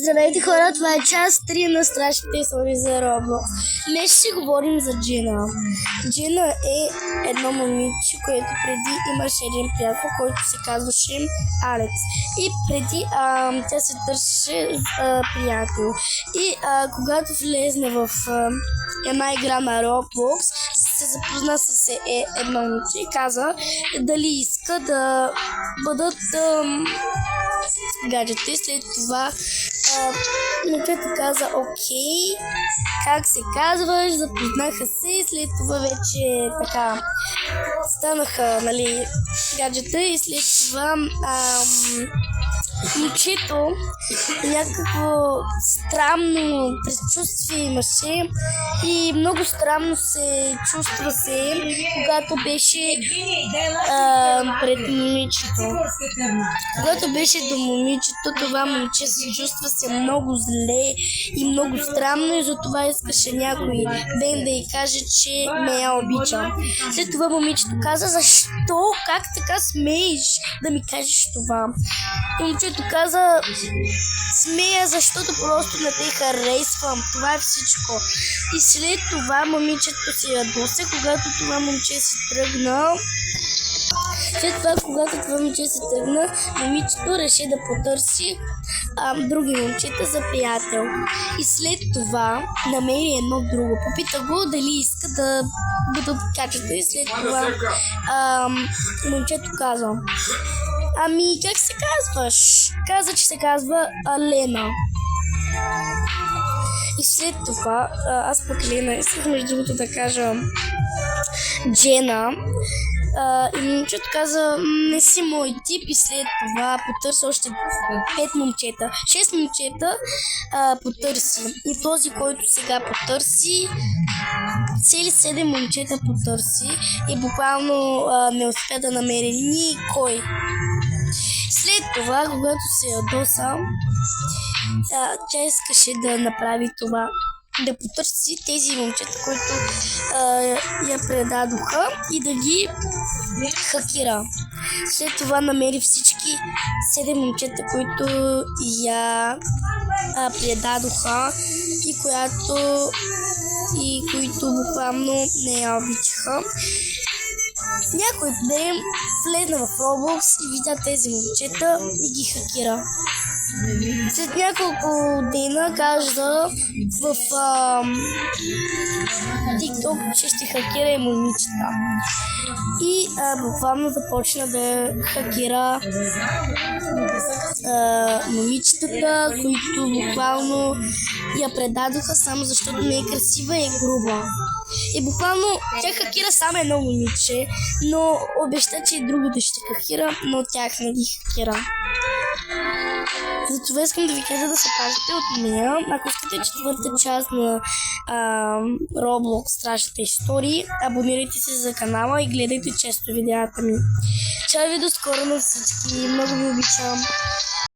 Здравейте хора, това е част 3 на страшните истории за Roblox. Днес ще говорим за Джина. Джина е едно момиче, което преди имаше един приятел, който се казваше Алекс. И преди тя се търсеше приятел. И когато влезне в една игра на Roblox, се запозна с едно момиче и каза дали иска да бъдат гаджета. И след това момчето каза окей, как се казваш, запознаха се и след това вече така станаха, нали, гаджета. И след това момчето някакво странно предчувствие имаше и много странно се чувства когато беше пред момичето. Когато беше до момичето, това момче се чувства много зле и много странно и затова искаше някой ден да й каже, че не я обича. След това момичето каза: защо? Как така смееш да ми кажеш това? И момчето каза: смея, защото просто не те харесвам. Това е всичко. И след това момичето се ядоса, когато това момче се тръгна. След това, когато това момче се тръгна, момичето реши да потърси други момчета за приятел. И след това намери едно друго. Попита го дали иска да бъдат качета. И след това момчето каза: ами, как се казваш? Каза, че се казва Лена. И след това, аз пък Лена исках между другото да кажа Джена. И момчето каза: не си мой тип. И след това потърси още 5 момчета. 6 момчета потърси. И този, който сега потърси, цели 7 момчета потърси. И буквално не успя да намери никой. След това, когато се ядоса, тя искаше да направи това, да потърси тези момчета, които я предадоха и да ги хакира. След това намери всички 7 момчета, които я предадоха и които буквално не я обичаха. Някой ден влезна в Roblox и видя тези момчета и ги хакира. След няколко дена каза в TikTok, че ще хакира и момичета. И буквално започна да хакира момичетата, които буквално я предадоха само защото не е красива и е груба. И буквално тя хакира само едно момиче, но обеща, че и другите ще хакира, но тях не ги хакира. Затова искам да ви кажа да се пазите от нея. Ако искате четвърта част на Roblox страшните истории, абонирайте се за канала и гледайте често видеята ми. Чао ви, до скоро на всички. Много ви обичам.